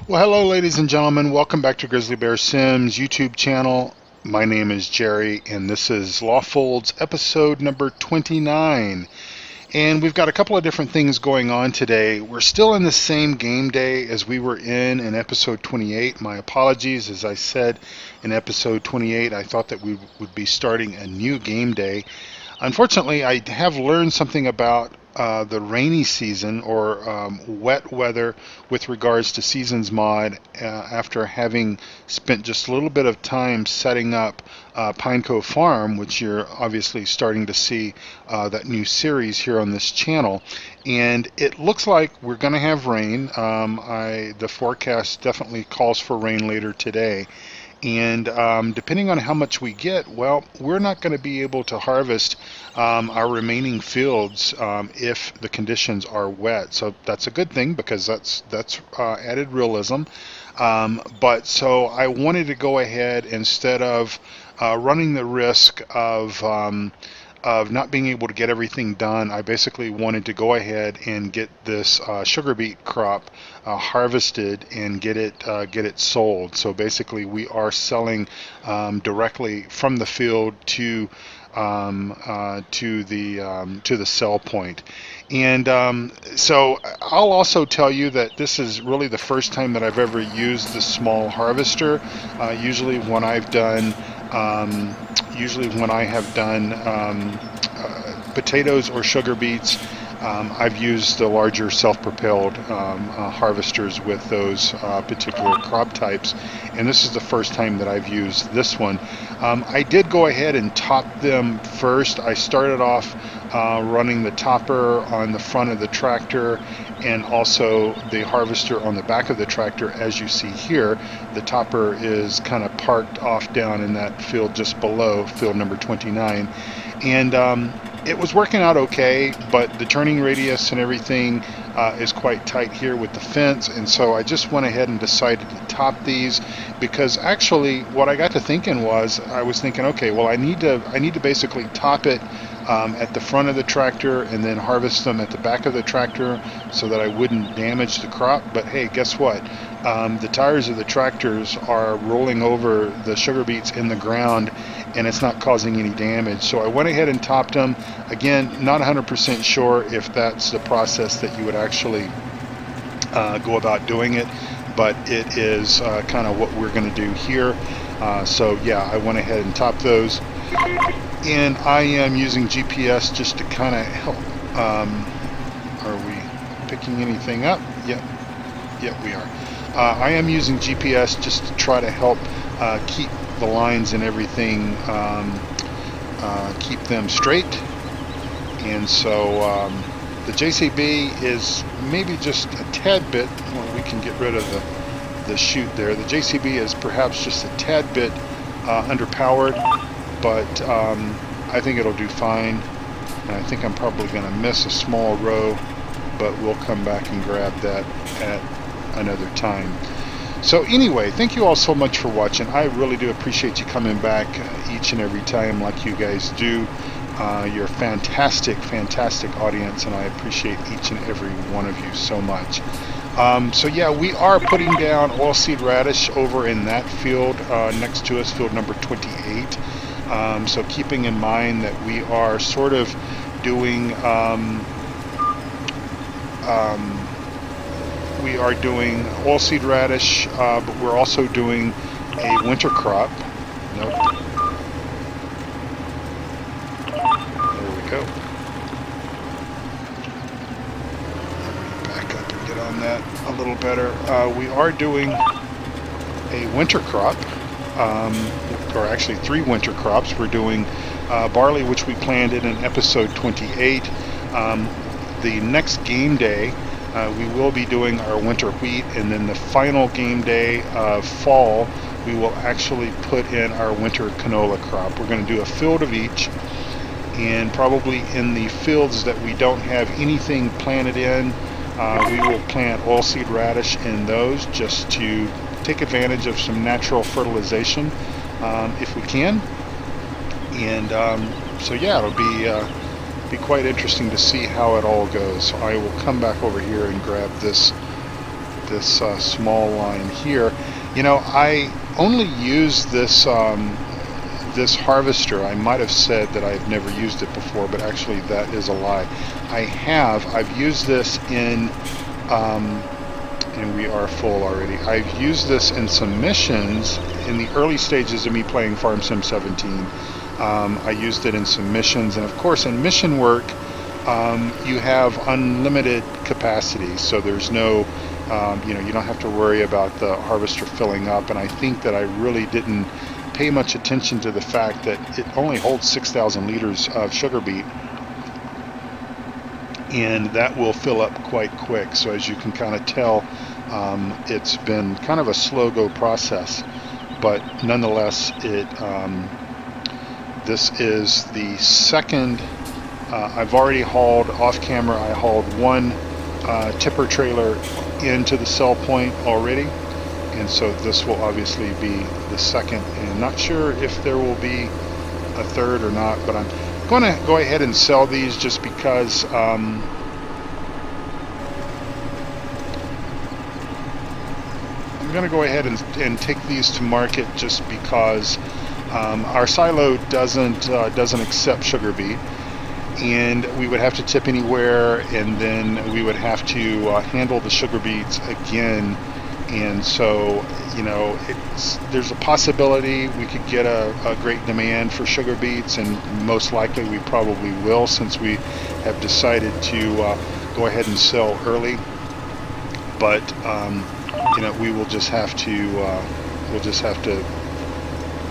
Well, hello, ladies and gentlemen. Welcome back to Grizzly Bear Sims YouTube channel. My name is Jerry, and this is Lawfolds episode number 29. And we've got a couple of different things going on today. We're still in the same game day as we were in episode 28. My apologies. As I said in episode 28, I thought that we would be starting a new game day. Unfortunately, I have learned something about the rainy season or wet weather with regards to Seasons Mod after having spent just a little bit of time setting up Pinecove Farm, which you're obviously starting to see that new series here on this channel. And it looks like we're going to have rain. The forecast definitely calls for rain later today. And depending on how much we get, well, we're not going to be able to harvest our remaining fields if the conditions are wet. So that's a good thing because that's added realism. But so I wanted to go ahead instead of running the risk of not being able to get everything done. I basically wanted to go ahead and get this sugar beet crop harvested and get it sold. So basically, we are selling directly from the field to the sell point. And so I'll also tell you that this is really the first time that I've ever used the small harvester. Usually when I have done potatoes or sugar beets, I've used the larger self-propelled harvesters with those particular crop types, and this is the first time that I've used this one. I did go ahead and top them first. I started off running the topper on the front of the tractor and also the harvester on the back of the tractor. As you see here, the topper is kind of parked off down in that field just below, field number 29. And it was working out okay, but the turning radius and everything is quite tight here with the fence, and so I just went ahead and decided to top these because actually what I got to thinking was I was thinking, okay, well, I need to basically top it at the front of the tractor and then harvest them at the back of the tractor so that I wouldn't damage the crop. But hey, guess what? The tires of the tractors are rolling over the sugar beets in the ground, and it's not causing any damage. So I went ahead and topped them. Again, not 100% sure if that's the process that you would actually go about doing it, but it is kind of what we're going to do here. So yeah, I went ahead and topped those. And I am using GPS just to kind of help. Are we picking anything up? Yep, we are. I am using GPS just to try to help keep the lines and everything, keep them straight. And so the JCB is maybe just a tad bit, well, we can get rid of the chute there. The JCB is perhaps just a tad bit underpowered, but I think it'll do fine. And I think I'm probably going to miss a small row, but we'll come back and grab that at another time. So anyway, thank you all so much for watching. I really do appreciate you coming back each and every time like you guys do. You're a fantastic audience, and I appreciate each and every one of you so much. So yeah, we are putting down oilseed radish over in that field next to us, field number 28. So keeping in mind that we are sort of doing oilseed radish, but we're also doing a winter crop. Nope. There we go. Back up and get on that a little better. We are doing a winter crop, or actually 3 winter crops. We're doing barley, which we planted in episode 28. The next game day, we will be doing our winter wheat, and then the final game day of fall, we will actually put in our winter canola crop. We're going to do a field of each, and probably in the fields that we don't have anything planted in, we will plant oilseed radish in those just to take advantage of some natural fertilization if we can. And so yeah, it'll be quite interesting to see how it all goes. So I will come back over here and grab this this small line here. You know, I only use this this harvester. I might have said that I've never used it before, but actually that is a lie. I've used this in and we are full already. I've used this in some missions in the early stages of me playing Farm Sim 17. I used it in some missions, and of course in mission work you have unlimited capacity, so there's no you know, you don't have to worry about the harvester filling up. And I think that I really didn't pay much attention to the fact that it only holds 6,000 liters of sugar beet, and that will fill up quite quick. So as you can kind of tell, it's been kind of a slow go process, but nonetheless it this is the second. I've already hauled off camera. I hauled one tipper trailer into the sell point already, and so this will obviously be the second, and not sure if there will be a third or not, but I'm going to go ahead and sell these just because I'm going to go ahead and take these to market just because our silo doesn't accept sugar beet, and we would have to tip anywhere, and then we would have to handle the sugar beets again. And so, you know, there's a possibility we could get a great demand for sugar beets, and most likely we probably will, since we have decided to go ahead and sell early. But you know, we will just have to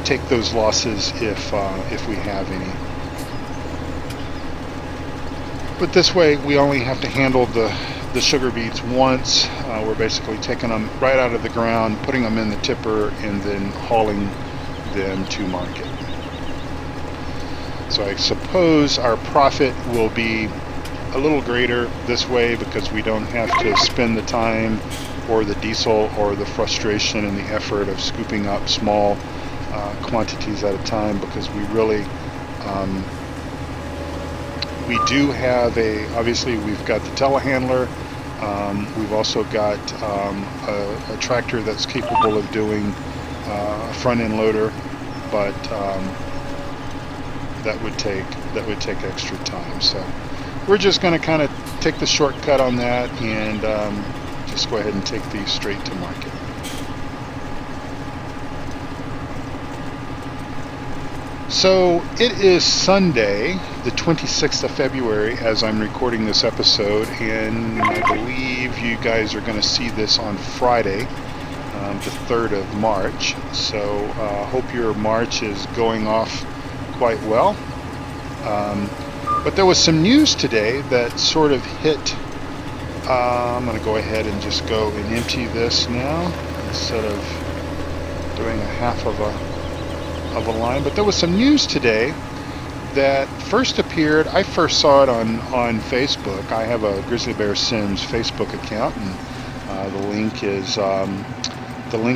take those losses if we have any. But this way we only have to handle the sugar beets once. We're basically taking them right out of the ground, putting them in the tipper, and then hauling them to market. So I suppose our profit will be a little greater this way, because we don't have to spend the time or the diesel or the frustration and the effort of scooping up small quantities at a time, because we really we do have obviously we've got the telehandler. We've also got a tractor that's capable of doing a front end loader, but that would take extra time. So we're just going to kind of take the shortcut on that and just go ahead and take these straight to market. So it is Sunday, the 26th of February, as I'm recording this episode, and I believe you guys are going to see this on Friday, the 3rd of March. So hope your March is going off quite well. But there was some news today that sort of hit. I'm going to go ahead and just go and empty this now instead of doing a half of a line. But there was some news today that first appeared. I first saw it on Facebook. I have a Grizzly Bear Sims Facebook account, and the link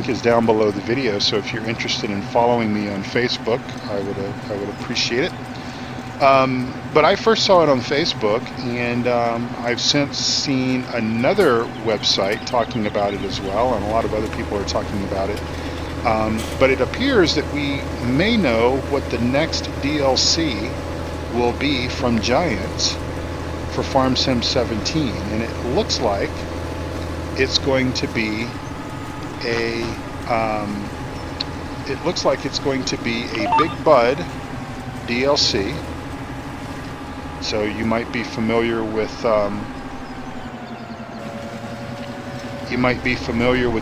is down below the video. So if you're interested in following me on Facebook, I would appreciate it. But I first saw it on Facebook, and I've since seen another website talking about it as well, and a lot of other people are talking about it. But it appears that we may know what the next DLC will be from Giants for Farm Sim 17, and it looks like it's going to be a Big Bud DLC. So you might be familiar with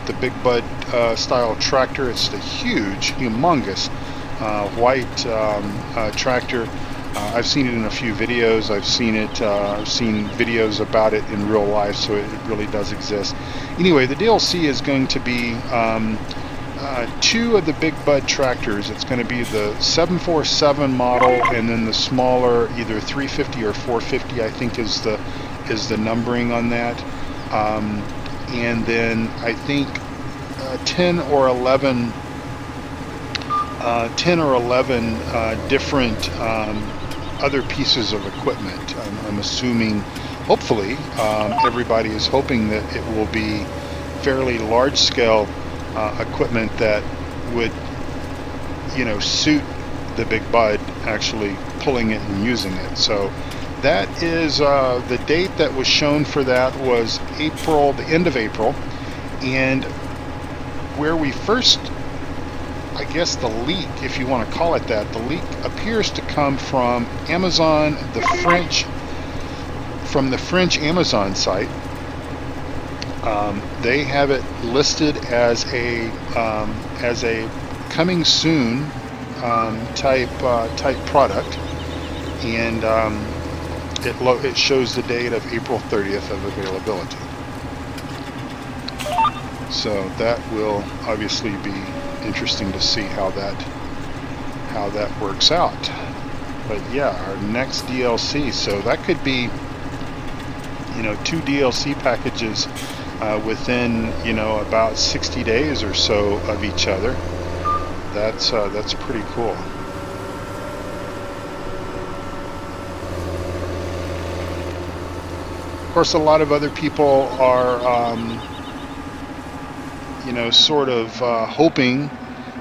the Big Bud style tractor. It's the huge, humongous white tractor. I've seen it in a few videos. I've seen videos about it in real life, so it really does exist. Anyway, the DLC is going to be 2 of the Big Bud tractors. It's going to be the 747 model, and then the smaller, either 350 or 450, I think is the numbering on that. And then I think 10 or 11 different other pieces of equipment. I'm assuming, hopefully, everybody is hoping that it will be fairly large-scale equipment that would, suit the big bud actually pulling it and using it. So that is the date that was shown for that was April, the end of April, and where we first, I guess the leak, if you want to call it that, the leak appears to come from Amazon, from the French Amazon site. They have it listed as a coming soon type product, and it shows the date of April 30th of availability. So that will obviously be interesting to see how that works out. But yeah, our next DLC, so that could be 2 DLC packages within about 60 days or so of each other. That's pretty cool. Of course, a lot of other people are sort of hoping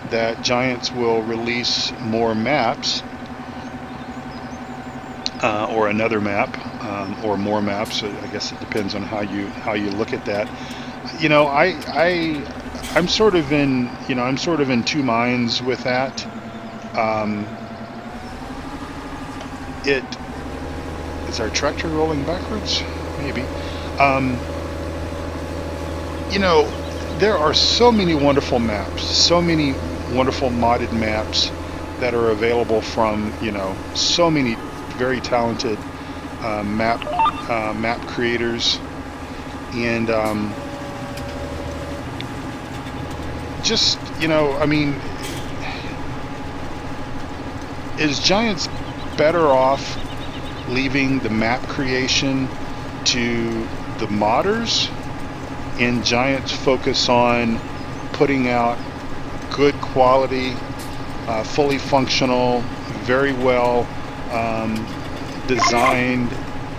that Giants will release more maps, or another map, or more maps. I guess it depends on how you look at that. I'm sort of in two minds with that. Is our tractor rolling backwards? Maybe. There are so many wonderful maps, so many wonderful modded maps that are available from so many very talented map creators, and is Giants better off leaving the map creation to the modders, and Giants focus on putting out good quality, fully functional, very well designed,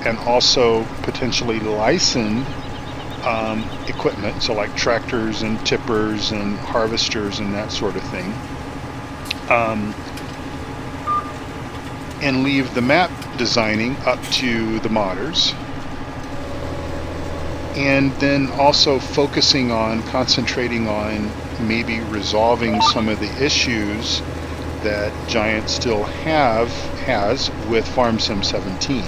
and also potentially licensed equipment, so like tractors and tippers and harvesters and that sort of thing, and leave the map designing up to the modders, and then also concentrating on maybe resolving some of the issues that Giant still has with FarmSim 17.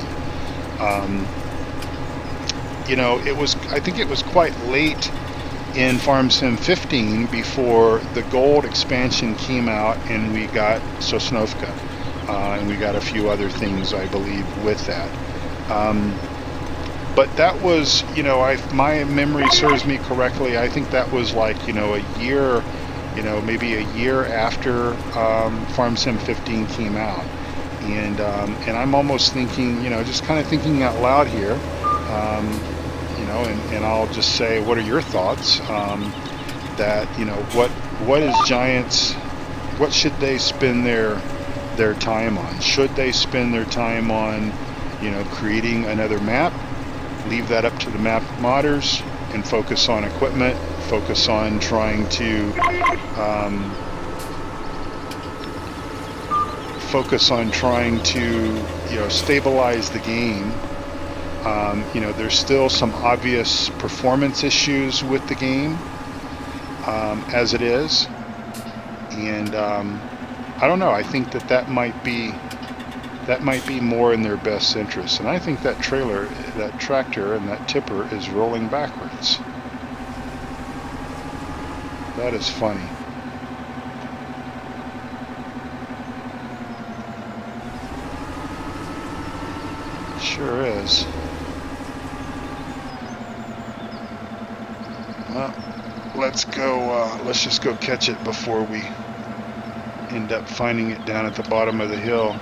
I think it was quite late in FarmSim 15 before the gold expansion came out, and we got Sosnovka, and we got a few other things, I believe, with that. But that was, if my memory serves me correctly, I think that was like, a year, maybe a year after FarmSim 15 came out. And I'm almost thinking, just kind of thinking out loud here, and I'll just say, what are your thoughts? That, what is Giants, what should they spend their time on? Should they spend their time on, creating another map? Leave that up to the map modders and focus on equipment, focus on trying to stabilize the game. There's still some obvious performance issues with the game as it is, and I don't know, I think that might be more in their best interest. And I think that tractor and that tipper is rolling backwards. That is funny. Sure is. Well, let's just go catch it before we end up finding it down at the bottom of the hill.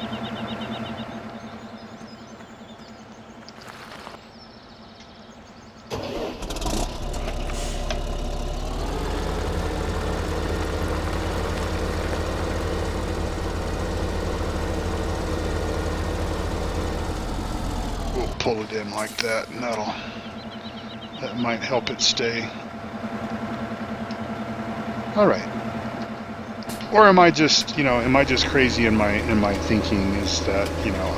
Pull it in like that, and that might help it stay All right. Or am I just, am I just crazy in my thinking? Is that,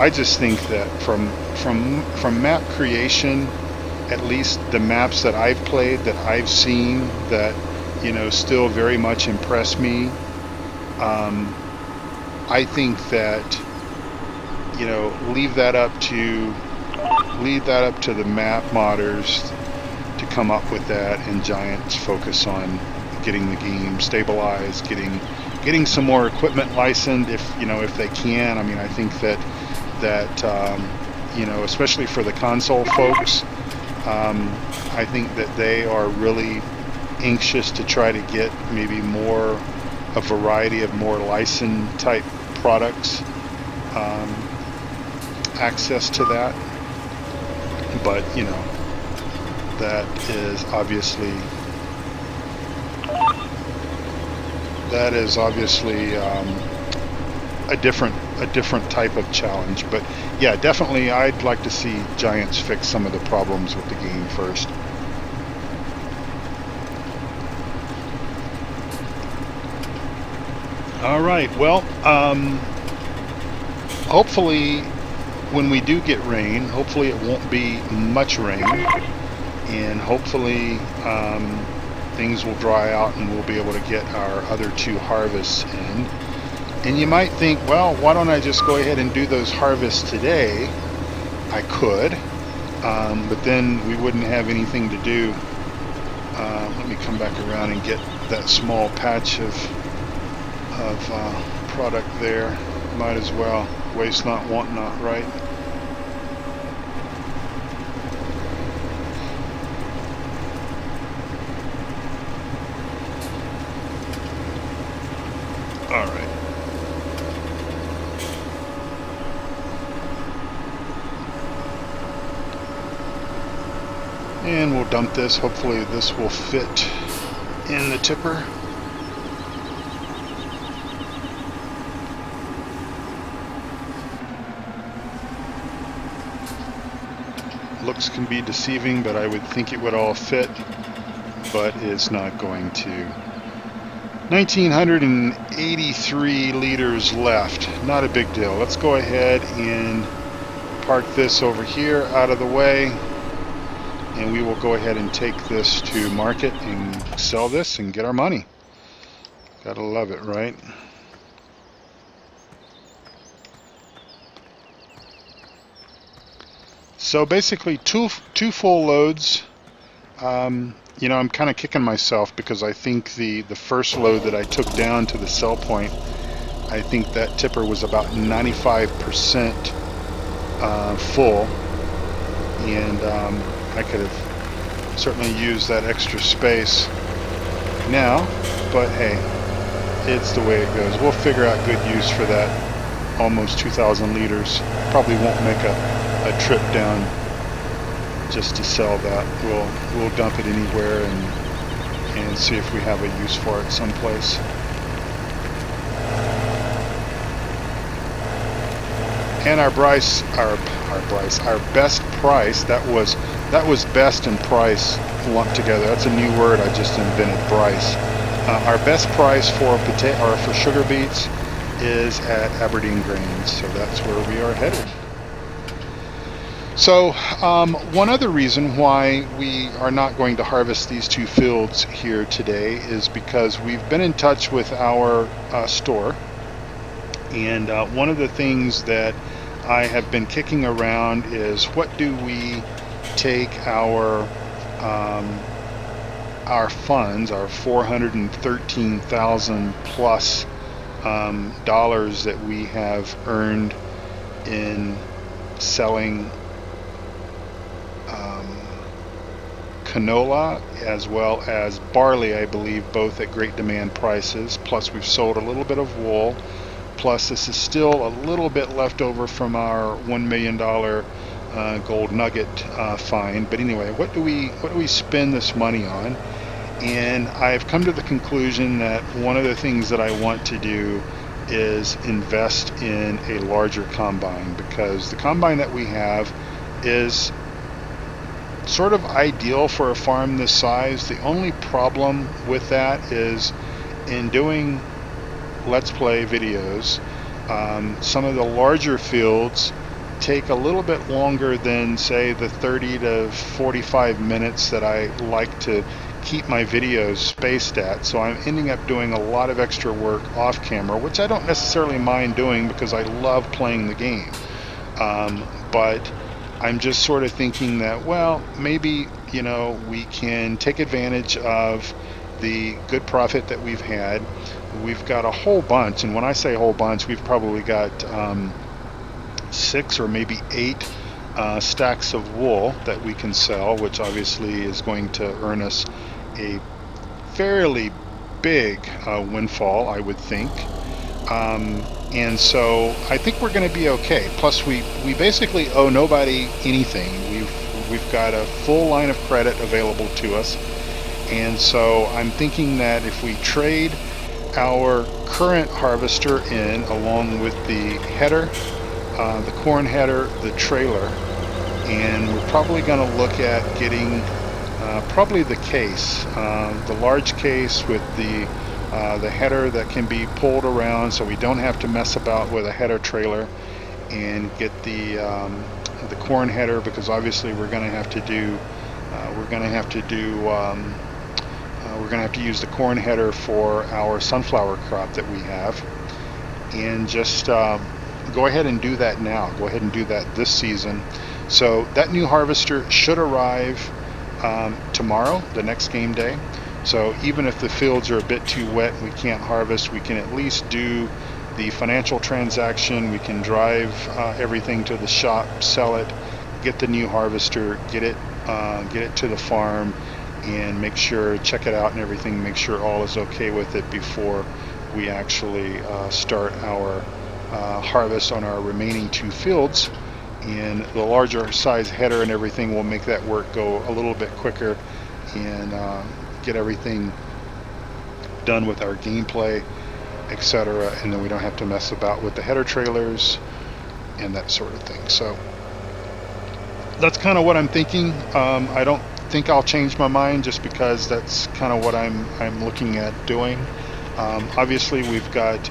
I just think that from map creation, at least the maps that I've played, that I've seen, that still very much impress me. I think that leave that up to the map modders to come up with that, and Giants focus on getting the game stabilized, getting some more equipment licensed if they can. I mean, I think that especially for the console folks, I think that they are really anxious to try to get maybe a variety of more licensed type products, access to that. But that is obviously a different type of challenge. But yeah, definitely I'd like to see Giants fix some of the problems with the game first. All right, well, hopefully when we do get rain, hopefully it won't be much rain, and hopefully things will dry out and we'll be able to get our other 2 harvests in. And you might think, well, why don't I just go ahead and do those harvests today? I could, but then we wouldn't have anything to do. Let me come back around and get that small patch of product there. Might as well. Waste not, want not, right? All right. And we'll dump this. Hopefully this will fit in the tipper. Looks can be deceiving, but I would think it would all fit, but it's not going to. 1,983 liters left. Not a big deal. Let's go ahead and park this over here out of the way, and we will go ahead and take this to market and sell this and get our money. Gotta love it, right? So basically two full loads. I'm kind of kicking myself because I think the first load that I took down to the sell point, I think that tipper was about 95% full, and I could have certainly used that extra space now, but hey, it's the way it goes. We'll figure out good use for that almost 2,000 liters. Probably won't make a trip down just to sell that. We'll dump it anywhere and see if we have a use for it someplace. And our best price, that was best and price lumped together. That's a new word I just invented, Bryce. Our best price for sugar beets is at Aberdeen Grains, so that's where we are headed. So one other reason why we are not going to harvest these 2 fields here today is because we've been in touch with our store, and one of the things that I have been kicking around is, what do we take our funds, our 413,000 plus dollars that we have earned in selling canola as well as barley, I believe, both at great demand prices, plus we've sold a little bit of wool, plus this is still a little bit left over from our $1 million gold nugget find. But anyway, what do we spend this money on? And I've come to the conclusion that one of the things that I want to do is invest in a larger combine, because the combine that we have is sort of ideal for a farm this size. The only problem with that is in doing Let's Play videos, some of the larger fields take a little bit longer than, say, the 30 to 45 minutes that I like to keep my videos spaced at. So I'm ending up doing a lot of extra work off camera, which I don't necessarily mind doing because I love playing the game. But I'm just sort of thinking that, well, maybe, you know, we can take advantage of the good profit that we've had. We've got a whole bunch, and when I say a whole bunch, we've probably got 6 or maybe 8 stacks of wool that we can sell, which obviously is going to earn us a fairly big windfall, I would think. And so I think we're going to be okay. Plus, we basically owe nobody anything. We've got a full line of credit available to us, and so I'm thinking that if we trade our current harvester in along with the header, the corn header, the trailer, and we're probably going to look at getting probably the case, the large case with the header that can be pulled around, so we don't have to mess about with a header trailer, and get the corn header, because obviously we're going to have to use the corn header for our sunflower crop that we have, and just go ahead and do that now. Go ahead and do that this season. So that new harvester should arrive tomorrow, the next game day. So even if the fields are a bit too wet and we can't harvest, we can at least do the financial transaction. We can drive everything to the shop, sell it, get the new harvester, get it to the farm, and check it out and everything, make sure all is okay with it before we actually start our harvest on our remaining 2 fields. And the larger size header and everything will make that work go a little bit quicker, and get everything done with our gameplay, etc., and then we don't have to mess about with the header trailers and that sort of thing. So that's kind of what I'm thinking. I don't think I'll change my mind, just because that's kind of what I'm looking at doing. Obviously we've got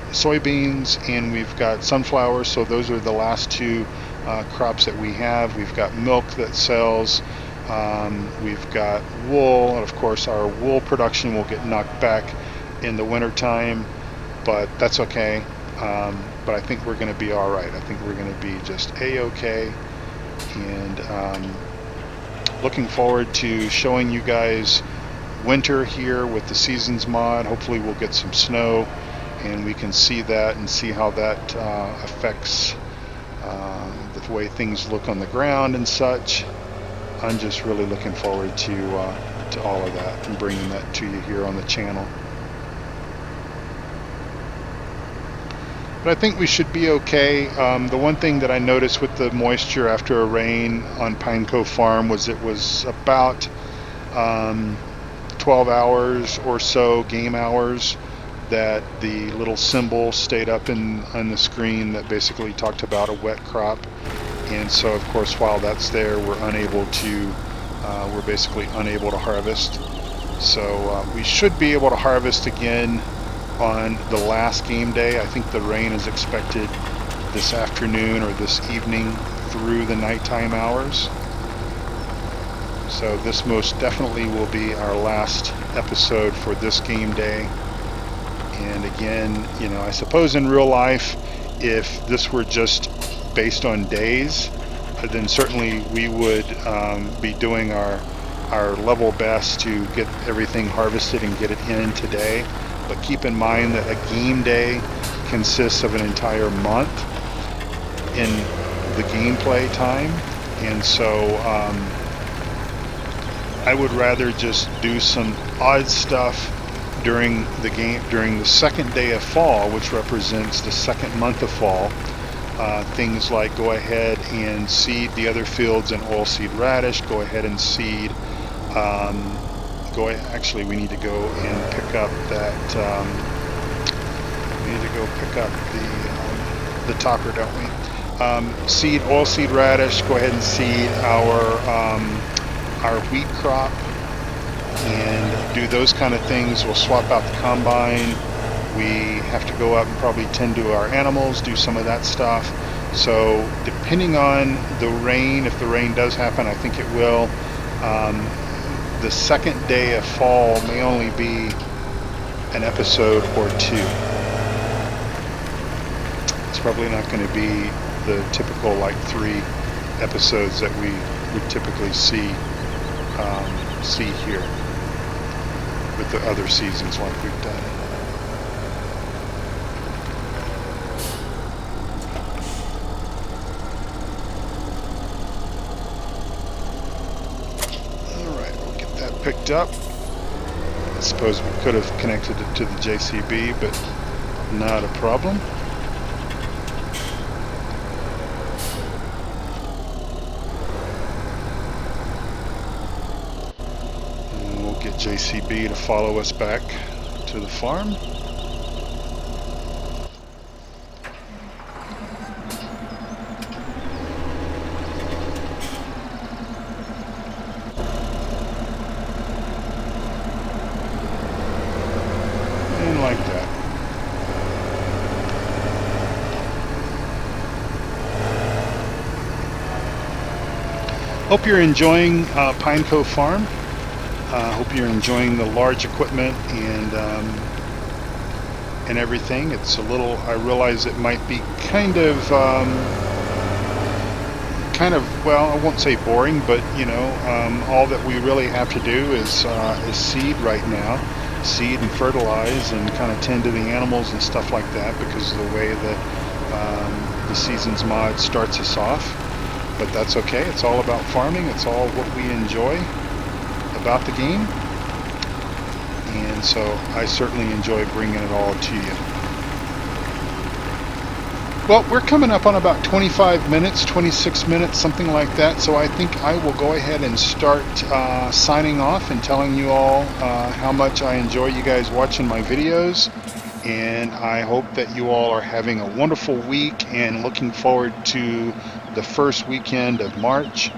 soybeans and we've got sunflowers, so those are the last 2 crops that we have. We've got milk that sells. We've got wool, and of course our wool production will get knocked back in the winter time, but that's okay. But I think we're going to be all right. I think we're going to be just a-okay, and looking forward to showing you guys winter here with the Seasons mod. Hopefully we'll get some snow and we can see that and see how that affects the way things look on the ground and such. I'm just really looking forward to all of that and bringing that to you here on the channel. But I think we should be okay. The one thing that I noticed with the moisture after a rain on Pine Cove Farm was it was about 12 hours or so, game hours, that the little symbol stayed up on the screen that basically talked about a wet crop. And so of course while that's there, we're basically unable to harvest. So we should be able to harvest again on the last game day. I think the rain is expected this afternoon or this evening through the nighttime hours. So this most definitely will be our last episode for this game day. And again, you know, I suppose in real life, if this were just based on days, then certainly we would be doing our level best to get everything harvested and get it in today. But keep in mind that a game day consists of an entire month in the gameplay time, and so I would rather just do some odd stuff during the second day of fall, which represents the second month of fall. Things like go ahead and seed the other fields in oilseed radish, go ahead and seed actually we need to go and pick up that we need to go pick up the topper, don't we? Seed oilseed radish, go ahead and seed our wheat crop, and do those kind of things. We'll swap out the combine. We have to go up and probably tend to our animals, do some of that stuff. So depending on the rain, if the rain does happen, I think it will, the second day of fall may only be an episode or two. It's probably not going to be the typical like 3 episodes that we would typically see here with the other seasons like we've done. Alright, we'll get that picked up. I suppose we could have connected it to the JCB, but not a problem. JCB to follow us back to the farm. And like that. Hope you're enjoying Pine Cove Farm. Hope you're enjoying the large equipment and everything. It's a little, I realize it might be kind of well, I won't say boring, but you know, all that we really have to do is seed right now, seed and fertilize and kind of tend to the animals and stuff like that, because of the way that the season's mod starts us off. But that's okay. It's all about farming. It's all what we enjoy about the game, and so I certainly enjoy bringing it all to you. Well, we're coming up on about 25 minutes, 26 minutes, something like that, so I think I will go ahead and start signing off and telling you all how much I enjoy you guys watching my videos, and I hope that you all are having a wonderful week and looking forward to the first weekend of March.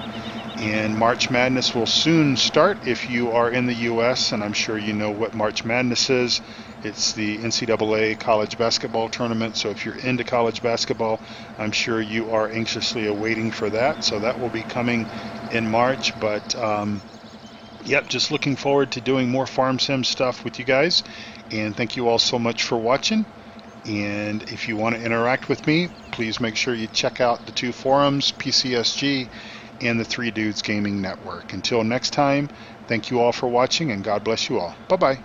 And March Madness will soon start if you are in the U.S., and I'm sure you know what March Madness is. It's the NCAA college basketball tournament, so if you're into college basketball, I'm sure you are anxiously awaiting for that. So that will be coming in March, but yep, just looking forward to doing more Farm Sim stuff with you guys, and thank you all so much for watching. And if you want to interact with me, please make sure you check out the 2 forums, PCSG and the 3 Dudes Gaming Network. Until next time, thank you all for watching, and God bless you all. Bye-bye.